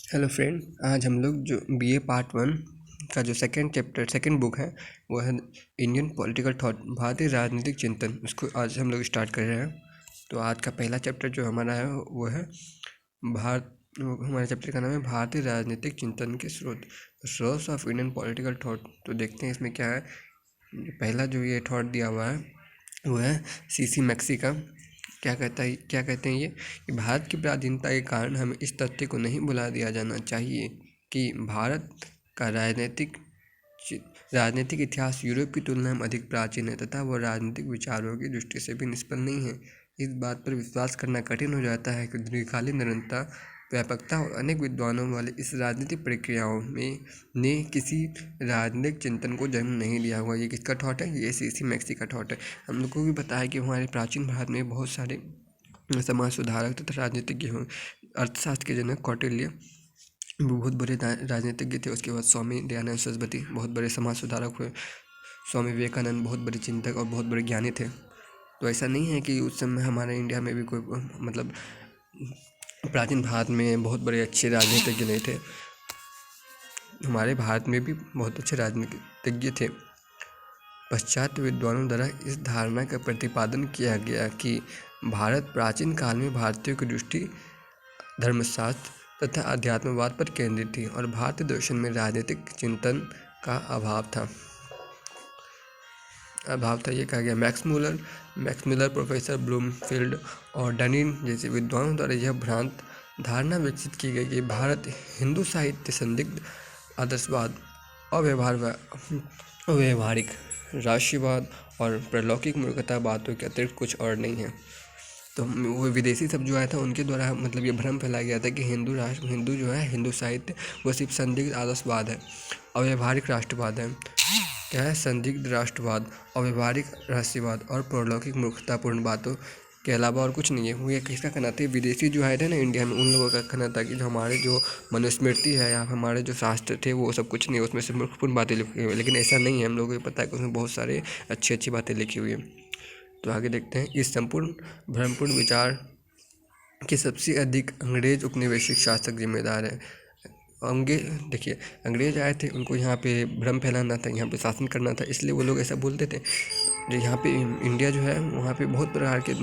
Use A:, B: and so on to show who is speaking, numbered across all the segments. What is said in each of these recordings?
A: Hello friend, आज हम लोग जो बीए पार्ट 1 का जो सेकंड बुक है वो है इंडियन पॉलिटिकल थॉट, भारतीय राजनीतिक चिंतन। उसको आज हम लोग स्टार्ट कर रहे हैं। तो आज का पहला चैप्टर जो हमारा है वो है हमारे चैप्टर का नाम है भारतीय राजनीतिक चिंतन के source of Indian political thought. तो देखते हैं इसमें क्या है। पहला जो ये थॉट दिया हुआ है वो है सीसी मैक्सी का। क्या कहते हैं ये कि भारत की प्राचीनता के कारण हमें इस तथ्य को नहीं भुला दिया जाना चाहिए कि भारत का राजनीतिक इतिहास यूरोप की तुलना में अधिक प्राचीन है तथा वह राजनीतिक विचारों की दृष्टि से भी निष्पन्न नहीं है। इस बात पर विश्वास करना कठिन हो जाता है कि दीर्घकालीन निरंतरता, व्यापकता और अनेक विद्वानों वाले इस राजनीतिक प्रक्रियाओं में ने किसी राजनीतिक चिंतन को जन्म नहीं दिया हुआ। ये किसका थॉट है? ये सीसी मैक्सी का थॉट है। हम लोग को भी पता है कि हमारे प्राचीन भारत में बहुत सारे समाज सुधारक तथा राजनीतिज्ञ हों। अर्थशास्त्र के जनक कौटिल्य बहुत बड़े राजनीतिज्ञ थे। उसके बाद स्वामी दयानंद सरस्वती बहुत बड़े समाज सुधारक हुए। स्वामी विवेकानंद बहुत बड़े चिंतक और बहुत बड़े ज्ञानी थे। तो ऐसा नहीं है कि उस समय हमारे इंडिया में भी कोई मतलब प्राचीन भारत में बहुत बड़े अच्छे राजनीतिज्ञ नहीं थे। हमारे भारत में भी बहुत अच्छे राजनीतिज्ञ थे। पाश्चात्य विद्वानों द्वारा इस धारणा का प्रतिपादन किया गया कि भारत प्राचीन काल में भारतीयों की दृष्टि धर्मशास्त्र तथा अध्यात्मवाद पर केंद्रित थी और भारतीय दर्शन में राजनीतिक चिंतन का अभाव था। ये कहा गया। मैक्स मुलर, प्रोफेसर ब्लूमफील्ड और डनिन जैसे विद्वानों द्वारा यह भ्रांत धारणा विकसित की गई कि भारत हिंदू साहित्य संदिग्ध आदर्शवाद, अव्यवहारिक राष्ट्रवाद और प्रलौकिक मूर्खता बातों के अतिरिक्त कुछ और नहीं है। तो वो विदेशी सब जो आया था उनके द्वारा मतलब ये भ्रम फैलाया गया था कि हिंदू जो है, हिंदू साहित्य वो सिर्फ संदिग्ध आदर्शवाद है, अव्यवहारिक राष्ट्रवाद है। क्या है? संदिग्ध राष्ट्रवाद, अव्यवहारिक रहस्यवाद और प्रलौकिक मूर्खतापूर्ण बातों के अलावा और कुछ नहीं है। वो ये किसका कहना था? विदेशी जो आए थे ना इंडिया में, उन लोगों का कहना था कि जो हमारे जो मनुस्मृति है या हमारे जो शास्त्र थे वो सब कुछ नहीं है, उसमें से मूर्खपूर्ण बातें लिखी हुई है। लेकिन ऐसा नहीं है, हम लोगों को पता है कि उसमें बहुत सारे अच्छी बातें लिखी हुई हैं। तो आगे देखते हैं। इस संपूर्ण भ्रमपूर्ण विचार के सबसे अधिक अंग्रेज उपनिवेशिक शासक जिम्मेदार हैं। देखिए, अंग्रेज आए थे, उनको यहाँ पे भ्रम फैलाना था, यहाँ पे शासन करना था, इसलिए वो लोग ऐसा बोलते थे। जो यहाँ पे इंडिया जो है वहाँ पे बहुत प्रकार के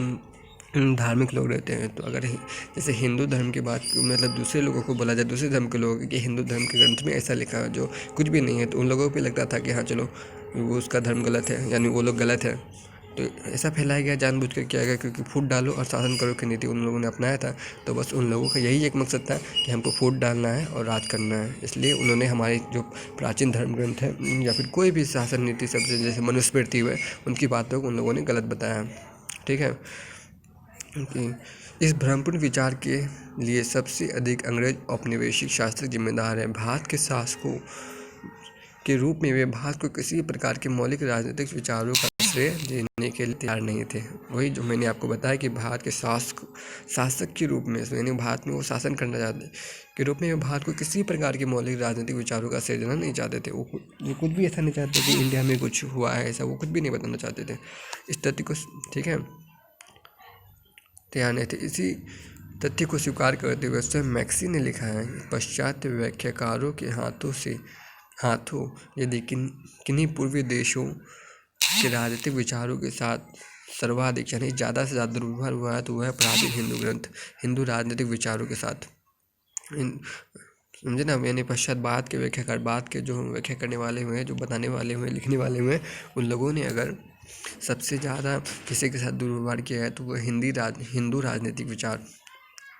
A: धार्मिक लोग रहते हैं। तो अगर जैसे हिंदू धर्म की बात मतलब दूसरे लोगों को बोला जाए, दूसरे धर्म के लोग, कि हिंदू धर्म के ग्रंथ में ऐसा लिखा है जो कुछ भी नहीं है, तो उन लोगों को भी लगता था कि हाँ चलो वो उसका धर्म गलत है, यानी वो लोग गलत है। तो ऐसा फैलाया गया, जानबूझ कर किया गया, क्योंकि फूट डालो और शासन करो की नीति उन लोगों ने अपनाया था। तो बस उन लोगों का यही एक मकसद था कि हमको फूट डालना है और राज करना है। इसलिए उन्होंने हमारे जो प्राचीन धर्म ग्रंथ है या फिर कोई भी शासन नीति सब जैसे मनुस्मृति हुए, उनकी बातों को उन लोगों ने गलत बताया। ठीक है। इस भ्रमपूर्ण विचार के लिए सबसे अधिक अंग्रेज औपनिवेशिक शासक जिम्मेदार हैं। भारत के शासकों के रूप में वे भारत को किसी प्रकार के मौलिक राजनीतिक विचारों का श्रेय देने के लिए तैयार नहीं थे। वही जो मैंने आपको बताया कि भारत के शासक के रूप में, यानी भारत में वो शासन करना चाहते के रूप में वे भारत को किसी प्रकार के मौलिक राजनीतिक विचारों का श्रेय देना नहीं चाहते थे। वो कुछ भी ऐसा नहीं चाहते कि इंडिया में कुछ हुआ है ऐसा, वो कुछ भी नहीं बताना चाहते थे इस तथ्य को। ठीक है, तैयार नहीं थे। इसी तथ्य को स्वीकार करते हुए स्वयं मैक्सी ने लिखा है, पाश्चात्य व्याख्याकारों के हाथों यदि किन्हीं पूर्वी देशों के राजनीतिक विचारों के साथ सर्वाधिक यानी ज़्यादा से ज़्यादा दुर्व्यवहार हुआ है तो वह प्राचीन हिंदू ग्रंथ, हिंदू राजनीतिक विचारों के साथ। समझे ना? यानी पश्चात बाद के व्याख्याकार, बाद के जो व्याख्या करने वाले हुए, जो बताने वाले हुए, लिखने वाले हुए, उन लोगों ने अगर सबसे ज़्यादा किसी के साथ दुर्व्यवहार किया है तो वह हिंदू राजनीतिक विचार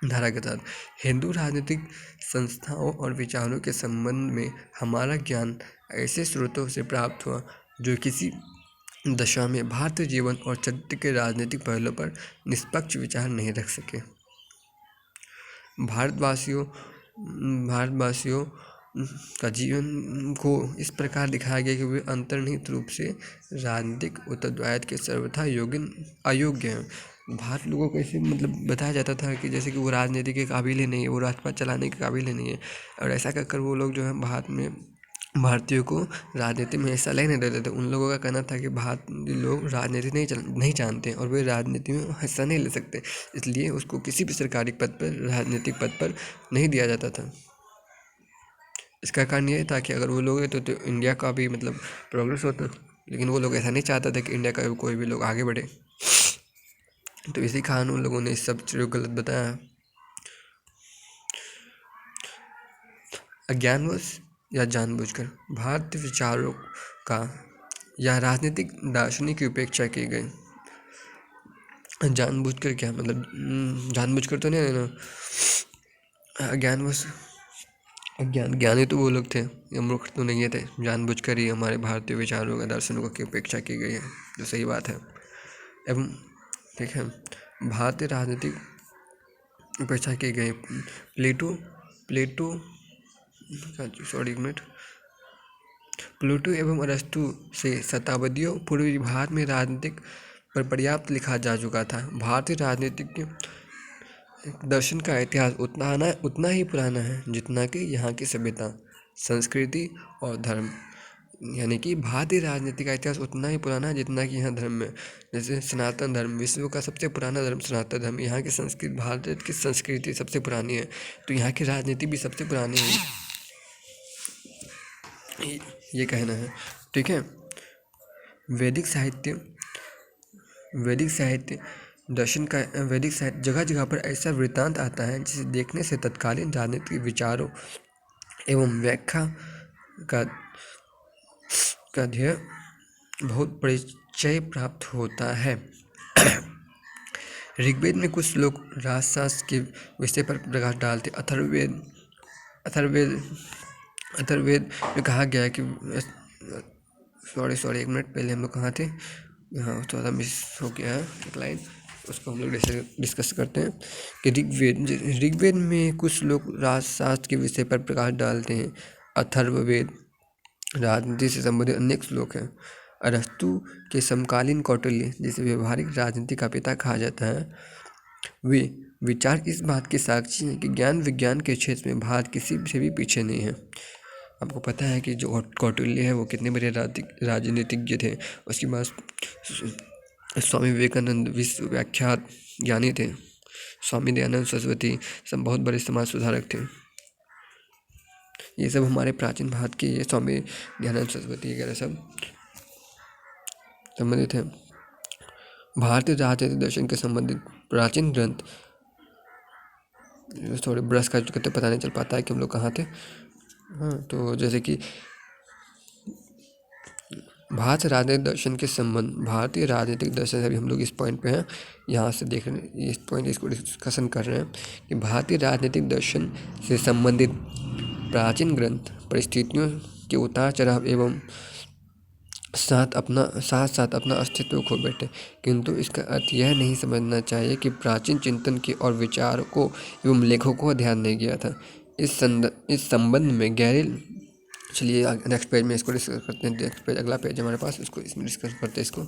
A: धारा के साथ। हिंदू राजनीतिक संस्थाओं और विचारों के संबंध में हमारा ज्ञान ऐसे स्रोतों से प्राप्त हुआ जो किसी दशा में भारतीय जीवन और चरित्र के राजनीतिक पहलुओं पर निष्पक्ष विचार नहीं रख सके। भारतवासियों का जीवन को इस प्रकार दिखाया गया कि वे अंतर्निहित रूप से राजनीतिक उत्तरदायित्व के सर्वथा अयोग्य हैं। भारत लोगों को ऐसे मतलब बताया जाता था कि जैसे कि वो राजनीति के काबिल ही नहीं है, वो राजपाट चलाने के काबिल ही नहीं है। और ऐसा कर वो लोग जो है भारतीयों को राजनीति में हिस्सा लेने देते थे। उन लोगों का कहना था कि भारतीय लोग राजनीति नहीं जानते और वे राजनीति में हिस्सा नहीं ले सकते, इसलिए उसको किसी भी सरकारी पद पर, राजनीतिक पद पर नहीं दिया जाता था। इसका कारण ये था कि अगर वो लोग तो इंडिया का भी मतलब प्रोग्रेस होता, लेकिन वो लोग ऐसा नहीं चाहता था कि इंडिया का कोई भी लोग आगे बढ़े। तो इसी कारण उन लोगों ने इस सब चीज़ों को गलत बताया। अज्ञानवश या जानबूझकर भारतीय विचारों का या राजनीतिक दार्शनिक की उपेक्षा की गई। जानबूझकर क्या मतलब, जानबूझकर तो नहीं है ना। अज्ञानवश, ज्ञानी तो वो लोग थे, ये मूर्ख तो नहीं थे। जानबूझकर ही हमारे भारतीय विचारों का दर्शनों की उपेक्षा की गई है, जो सही बात है। एवं ठीक है, भारतीय राजनीतिक उपेक्षा की गई। प्लेटो प्लेटो सॉरी एक मिनट प्लूटो एवं अरस्तु से शताब्दियों पूर्व भारत में राजनीतिक पर पर्याप्त लिखा जा चुका था। भारतीय राजनीतिक दर्शन का इतिहास उतना ही पुराना है जितना कि यहाँ की सभ्यता, संस्कृति और धर्म। यानी कि भारतीय राजनीति का इतिहास उतना ही पुराना है जितना कि यहाँ धर्म में। जैसे सनातन धर्म, विश्व का सबसे पुराना धर्म सनातन धर्म, यहाँ की संस्कृति, भारत की संस्कृति सबसे पुरानी है, तो यहाँ की राजनीति भी सबसे पुरानी है, ये कहना है। ठीक है। वैदिक साहित्य दर्शन का वैदिक साहित्य जगह जगह पर ऐसा वृत्तांत आता है जिसे देखने से तत्कालीन राजनीतिक विचारों एवं व्याख्या का ध्येय बहुत परिचय प्राप्त होता है। ऋग्वेद में कुछ लोग राजशास्त्र के विषय पर प्रकाश डालते। अथर्ववेद में कहा गया है कि सॉरी एक मिनट पहले हम लोग कहाँ थे, यहाँ थोड़ा मिस हो गया है एक लाइन, उसको हम लोग डिस्कस करते हैं कि ऋग्वेद में कुछ लोग राजशास्त्र के विषय पर प्रकाश डालते हैं। अथर्ववेद राजनीति से संबंधित अनेक श्लोक हैं। अरस्तु के समकालीन कौटिल्य, जिसे व्यवहारिक राजनीति का पिता कहा जाता है, वे विचार इस बात के साक्षी हैं कि ज्ञान विज्ञान के क्षेत्र में भारत किसी से भी पीछे नहीं है। आपको पता है कि जो कौटिल्य है वो कितने बड़े राजनीतिज्ञ थे। उसके बाद स्वामी विवेकानंद विश्व विख्यात ज्ञानी थे। स्वामी दयानंद सरस्वती सब बहुत बड़े समाज सुधारक थे। ये सब हमारे प्राचीन भारत के, ये स्वामी दयानंद सरस्वती वगैरह सब संबंधित हैं। भारतीय राजनीतिक दर्शन के संबंधित प्राचीन ग्रंथ, थोड़े ब्रश का करते पता नहीं चल पाता है कि हम लोग कहाँ थे। हाँ, तो जैसे कि भारतीय राजनीतिक दर्शन के संबंध, भारतीय राजनीतिक दर्शन से अभी हम लोग इस पॉइंट पे हैं, यहाँ से देख रहे हैं इस पॉइंट, इसको डिस्कशन कर रहे हैं कि भारतीय राजनीतिक दर्शन से संबंधित प्राचीन ग्रंथ परिस्थितियों के उतार चढ़ाव एवं साथ साथ अपना अस्तित्व खो बैठे, किंतु इसका अर्थ यह नहीं समझना चाहिए कि प्राचीन चिंतन की और विचारकों एवं लेखकों को ध्यान नहीं गया था। इस संबंध में गहरे, चलिए नेक्स्ट पेज में इसको डिस्कस करते हैं। नेक्स्ट पेज, अगला पेज हमारे पास, इसको इसमें डिस्कस करते हैं। इसको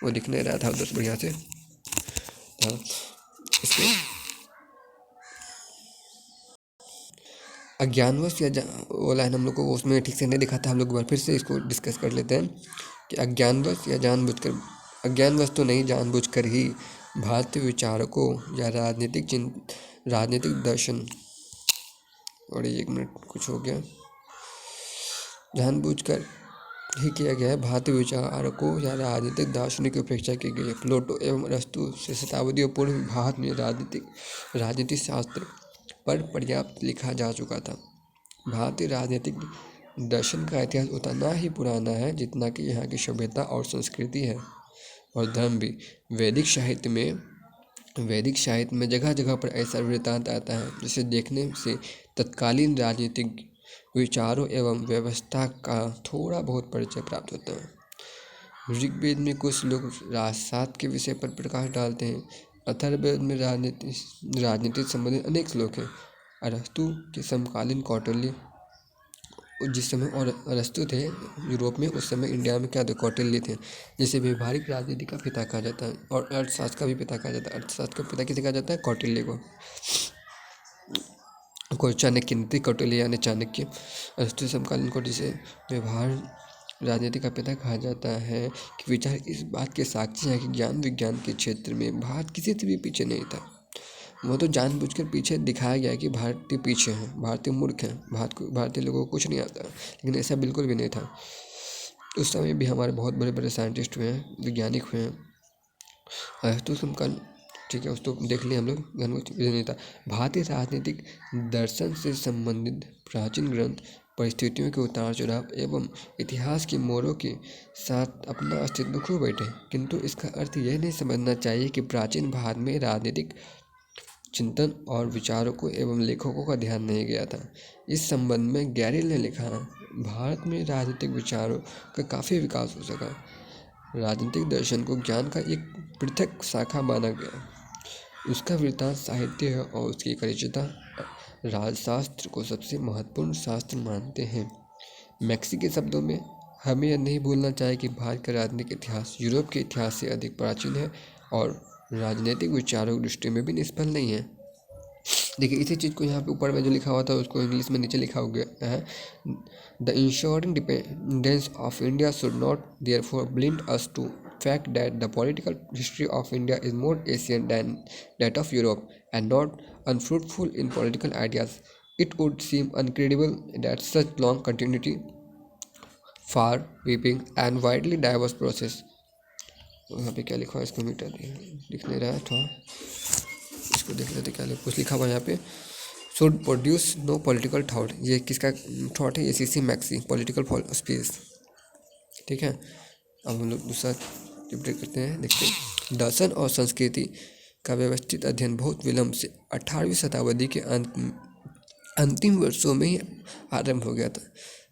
A: वो दिख नहीं रहा था उधर बढ़िया से। हाँ, इसको अज्ञानवश या वो लाइन हम लोग को उसमें ठीक से नहीं दिखा था, हम लोग एक बार फिर से इसको डिस्कस कर लेते हैं कि अज्ञानवश या जानबूझकर, अज्ञानवश तो नहीं, जानबूझकर ही भारतीय विचारकों या राजनीतिक दर्शन, और एक मिनट कुछ हो गया, जानबूझकर ही किया गया है। भारतीय विचारकों या राजनीतिक दार्शनिक की उपेक्षा की गई है। प्लेटो एवं अरस्तु से शताब्दियों पूर्व भारत में राजनीति शास्त्र पर पर्याप्त लिखा जा चुका था। भारतीय राजनीतिक दर्शन का इतिहास उतना ही पुराना है जितना कि यहाँ की सभ्यता और संस्कृति है, और धर्म भी। वैदिक साहित्य में जगह जगह पर ऐसा वृत्तांत आता है जिसे देखने से तत्कालीन राजनीतिक विचारों एवं व्यवस्था का थोड़ा बहुत परिचय प्राप्त होता है। ऋग्वेद में कुछ लोग राजशास्त्र के विषय पर प्रकाश डालते हैं। अथर्ववेद में राजनीति से संबंधित अनेक श्लोक हैं। अरस्तु के समकालीन कौटिल्य, जिस समय और अरस्तु थे यूरोप में, उस समय इंडिया में क्या थे, कौटिल्य थे, जिसे व्यवहारिक राजनीति का पिता कहा जाता है और अर्थशास्त्र का भी पिता कहा जाता है। अर्थशास्त्र का पिता किसे कहा जाता है, कौटिल्य को। कोई चाणक्य नीति, कौटिल्य यानी चाणक्य। अरस्तु समकालीन को जिसे व्यवहार राजनीति का पिता कहा जाता है कि विचार इस बात के साक्षी हैं कि ज्ञान विज्ञान के क्षेत्र में भारत किसी से भी पीछे नहीं था। वो तो जानबूझकर पीछे दिखाया गया कि भारतीय पीछे हैं, भारतीय मूर्ख हैं, भारतीय लोगों को कुछ नहीं आता, लेकिन ऐसा बिल्कुल भी नहीं था। उस समय भी हमारे बहुत बड़े बड़े साइंटिस्ट हुए हैं, वैज्ञानिक हुए हैं। कल ठीक है, उसको देख लिए हम लोग। नेता भारतीय राजनीतिक दर्शन से संबंधित प्राचीन ग्रंथ परिस्थितियों के उतार चढ़ाव एवं इतिहास की मोड़ों के साथ अपना अस्तित्व खो बैठे, किंतु इसका अर्थ यह नहीं समझना चाहिए कि प्राचीन भारत में राजनीतिक चिंतन और विचारकों एवं लेखकों का ध्यान नहीं गया था। इस संबंध में गैरिल ने लिखा, भारत में राजनीतिक विचारों का काफ़ी विकास हो सका। राजनीतिक दर्शन को ज्ञान का एक पृथक शाखा माना गया। उसका वृत्तांत साहित्य है और उसकी रचयिता राजशास्त्र को सबसे महत्वपूर्ण शास्त्र मानते हैं। मैक्सी के शब्दों में हमें यह नहीं भूलना चाहिए कि भारत का राजनीतिक इतिहास यूरोप के इतिहास से अधिक प्राचीन है और राजनीतिक विचारों की दृष्टि में भी निष्फल नहीं है। देखिए इसी चीज़ को यहाँ पे ऊपर में जो लिखा हुआ था उसको इंग्लिश में नीचे लिखा हो गया है, the insuring dependence of India should not therefore blind us to fact that the political history of India is more ancient than that of Europe and not unfruitful in political ideas. It would seem incredible that such long continuity, far-reaching and widely diverse process. यहाँ पे क्या लिखा है इसको मिटा दिया, लिख नहीं रहा है थोड़ा, इसको देख लेते क्या कुछ लिखा हुआ है यहाँ पे। Should produce no political thought, ये किसका थॉट है, ये सीसी मैक्सी, पॉलिटिकल स्पेस। ठीक है, अब हम लोग दूसरा चैप्टर करते हैं, देखते हैं। दर्शन और संस्कृति का व्यवस्थित अध्ययन बहुत विलंब से 18वीं शताब्दी के अंतिम वर्षों में ही आरंभ हो गया था।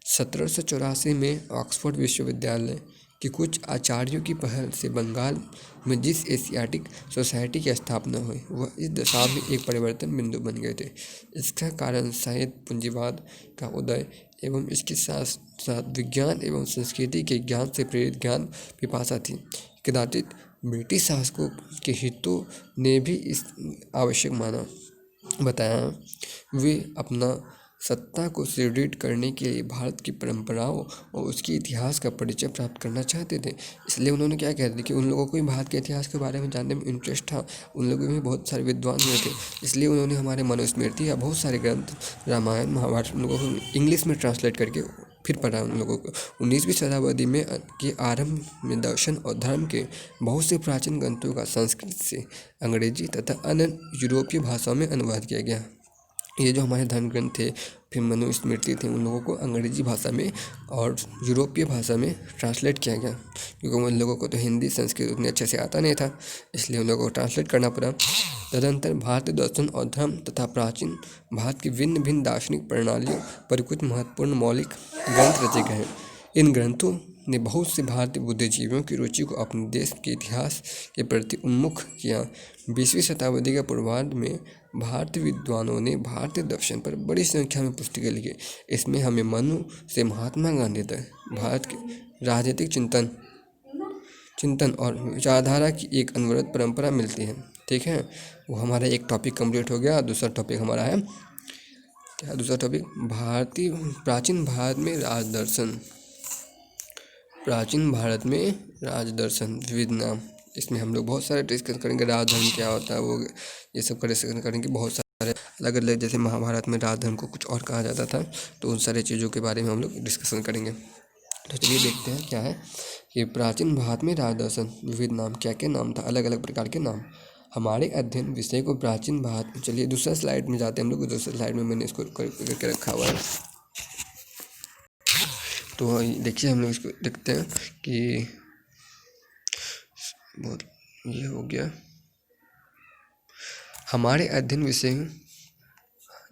A: 1784 में ऑक्सफोर्ड विश्वविद्यालय के कुछ आचार्यों की पहल से बंगाल में जिस एशियाटिक सोसाइटी की स्थापना हुई वह इस दशा में एक परिवर्तन बिंदु बन गए थे। इसका कारण साहित्य पूंजीवाद का उदय एवं इसके साथ साथ विज्ञान एवं संस्कृति के ज्ञान से प्रेरित ज्ञान पिपासा थी। कदाचित ब्रिटिश शासकों के हितों ने भी इस आवश्यक माना बताया। वे अपना सत्ता को सुदृढ़ करने के लिए भारत की परंपराओं और उसके इतिहास का परिचय प्राप्त करना चाहते थे, इसलिए उन्होंने क्या कह दिया कि उन लोगों को भी भारत के इतिहास के बारे में जानने में इंटरेस्ट था। उन लोगों में बहुत सारे विद्वान हुए थे, इसलिए उन्होंने हमारे मनुस्मृति या बहुत सारे ग्रंथ रामायण महाभारत उन लोगों को इंग्लिश में ट्रांसलेट करके फिर पढ़ा उन लोगों को। 19वीं शताब्दी में के आरंभ में दर्शन और धर्म के बहुत से प्राचीन ग्रंथों का संस्कृत से अंग्रेजी तथा अन्य यूरोपीय भाषाओं में अनुवाद किया गया। ये जो हमारे धर्म ग्रंथ थे, फिर मनुस्मृति थे, उन लोगों को अंग्रेजी भाषा में और यूरोपीय भाषा में ट्रांसलेट किया गया, क्योंकि उन लोगों को तो हिंदी संस्कृत उतने अच्छे से आता नहीं था, इसलिए उन लोगों को ट्रांसलेट करना पड़ा। तदनंतर भारतीय दर्शन और धर्म तथा प्राचीन भारत की भिन्न भिन्न दार्शनिक प्रणालियों पर कुछ महत्वपूर्ण मौलिक ग्रंथ रचे गए हैं। इन ग्रंथों ने बहुत से भारतीय बुद्धिजीवियों की रुचि को अपने देश के इतिहास के प्रति उन्मुख किया। 20वीं शताब्दी के पूर्वार्ध में भारतीय विद्वानों ने भारतीय दर्शन पर बड़ी संख्या में पुस्तकें लिखी। इसमें हमें मनु से महात्मा गांधी तक भारत के राजनीतिक चिंतन और विचारधारा की एक अनवरत परंपरा मिलती है। ठीक है, वो हमारा एक टॉपिक कंप्लीट हो गया। दूसरा टॉपिक हमारा है क्या, दूसरा टॉपिक भारतीय प्राचीन भारत में राजदर्शन। प्राचीन भारत में राजदर्शन विविध नाम, इसमें हम लोग बहुत सारे डिस्कस करेंगे। राजधर्म क्या होता है, वो ये सब का डिस्कशन करेंगे। बहुत सारे अलग अलग, जैसे महाभारत में राजधर्म को कुछ और कहा जाता था, तो उन सारे चीज़ों के बारे में हम लोग डिस्कशन करेंगे। तो चलिए देखते हैं क्या है कि प्राचीन भारत में राजदर्शन विविध नाम, क्या क्या नाम था, अलग अलग प्रकार के नाम। हमारे अध्ययन विषय को प्राचीन भारत, चलिए दूसरा स्लाइड में जाते हैं हम लोग। दूसरे स्लाइड में मैंने इसको करके रखा हुआ है, तो देखिए हम लोग इसको देखते हैं कि बहुत ये हो गया। हमारे अध्ययन विषय,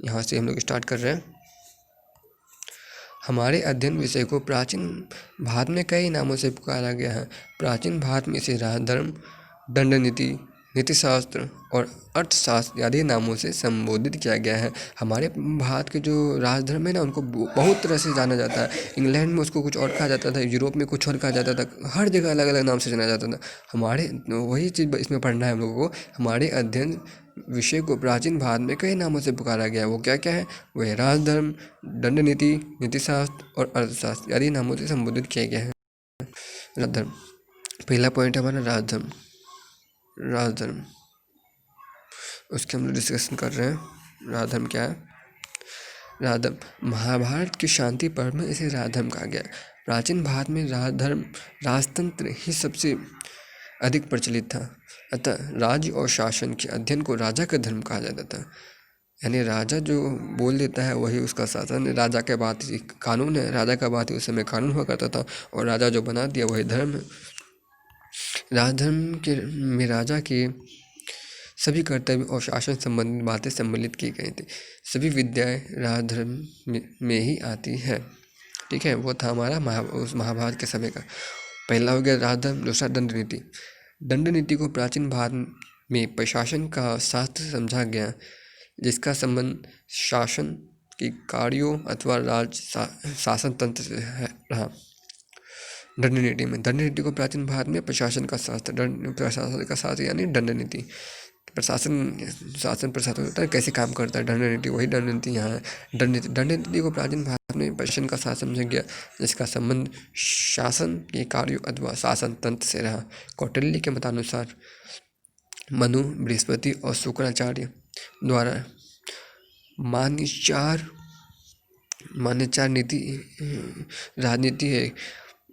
A: यहाँ से हम लोग स्टार्ट कर रहे हैं। हमारे अध्ययन विषय को प्राचीन भारत में कई नामों से पुकारा गया है। प्राचीन भारत में इसे राजधर्म, दंड नीति, नीतिशास्त्र और अर्थशास्त्र आदि नामों से संबोधित किया गया है। हमारे भारत के जो राजधर्म है ना, उनको बहुत तरह से जाना जाता है। इंग्लैंड में उसको कुछ और कहा जाता था, यूरोप में कुछ और कहा जाता था, हर जगह अलग अलग नाम से जाना जाता था। हमारे वही चीज़ इसमें पढ़ना है हम लोगों को। हमारे अध्ययन विषय को प्राचीन भारत में कई नामों से पुकारा गया है। वो क्या क्या है, वो है राजधर्म, दंड नीति, नीतिशास्त्र और अर्थशास्त्र आदि नामों से संबोधित किया गया है। राजधर्म, पहला पॉइंट है हमारा राजधर्म। उसके हम लोग डिस्कशन कर रहे हैं। राजधर्म क्या है? राजधर्म महाभारत के शांति पर्व में इसे राजधर्म कहा गया। प्राचीन भारत में राजधर्म राजतंत्र ही सबसे अधिक प्रचलित था। अतः राज्य और शासन के अध्ययन को राजा का धर्म कहा जाता था। यानी राजा जो बोल देता है वही उसका शासन है। राजा के बात ही कानून है, राजा का बात ही उस समय कानून हुआ करता था, और राजा जो बना दिया वही धर्म है। राजधर्म के में राजा के सभी कर्तव्य और शासन संबंधित बातें सम्मिलित की गई थी। सभी विद्याएं राजधर्म में ही आती है। ठीक है, वो था हमारा उस महाभारत के समय का। पहला हो गया राजधर्म, दूसरा दंड नीति। दंड नीति को प्राचीन भारत में प्रशासन का शास्त्र समझा गया, जिसका संबंध शासन के कार्यों अथवा शासन तंत्र से रहा। दंड नीति में दंड नीति को प्राचीन भारत में प्रशासन का शास्त्र यानी दंड नीति। शासन प्रशासन होता है, कैसे काम करता है दंड नीति, वही दंड नीति यहाँ है। दंड नीति को प्राचीन भारत में प्रशासन का शास्त्र समझा गया, जिसका संबंध शासन के कार्यों अथवा शासन तंत्र से रहा। कौटिल्य के मतानुसार मनु, बृहस्पति और शुक्राचार्य द्वारा मान्य चार नीति राजनीति है।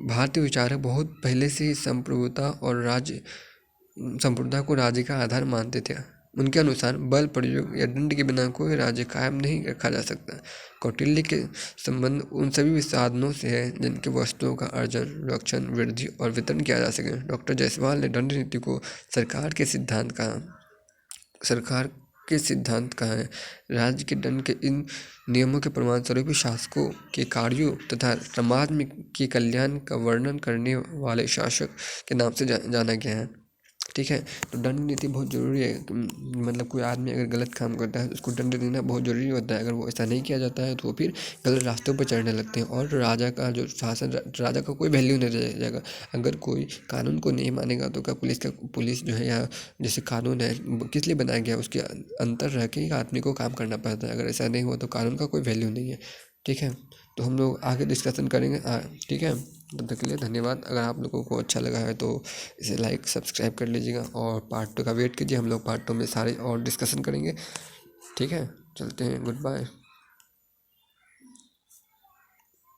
A: भारतीय विचारक बहुत पहले से ही संप्रभुता को राज्य का आधार मानते थे। उनके अनुसार बल प्रयोग या दंड के बिना कोई राज्य कायम नहीं रखा जा सकता। कौटिल्य के संबंध उन सभी साधनों से है जिनके वस्तुओं का अर्जन, रक्षण, वृद्धि और वितरण किया जा सके। डॉक्टर जायसवाल ने दंड नीति को सरकार के सिद्धांत कहा है। राज्य के दंड के इन नियमों के प्रमाण स्वरूप शासकों के कार्यों तथा समाज में के कल्याण का वर्णन करने वाले शासक के नाम से जाना गया है। ठीक है, तो दंड नीति बहुत ज़रूरी है। मतलब कोई आदमी अगर गलत काम करता है तो उसको दंड देना बहुत ज़रूरी होता है। अगर वो ऐसा नहीं किया जाता है तो वो फिर गलत रास्तों पर चढ़ने लगते हैं, और राजा का जो शासन, राजा का कोई वैल्यू नहीं रह जाएगा। अगर कोई कानून को नहीं मानेगा तो क्या पुलिस जो है, या जैसे कानून है किस लिए बनाया गया, उसके अंतर रह के आदमी को काम करना पड़ता है। अगर ऐसा नहीं हुआ तो कानून का कोई वैल्यू नहीं है। ठीक है, तो हम लोग आगे डिस्कशन करेंगे। ठीक है, तब तक के लिए धन्यवाद। अगर आप लोगों को अच्छा लगा है तो इसे लाइक सब्सक्राइब कर लीजिएगा, और पार्ट 2 का वेट कीजिए। हम लोग पार्ट 2 में सारे और डिस्कशन करेंगे। ठीक है, चलते हैं, गुड बाय।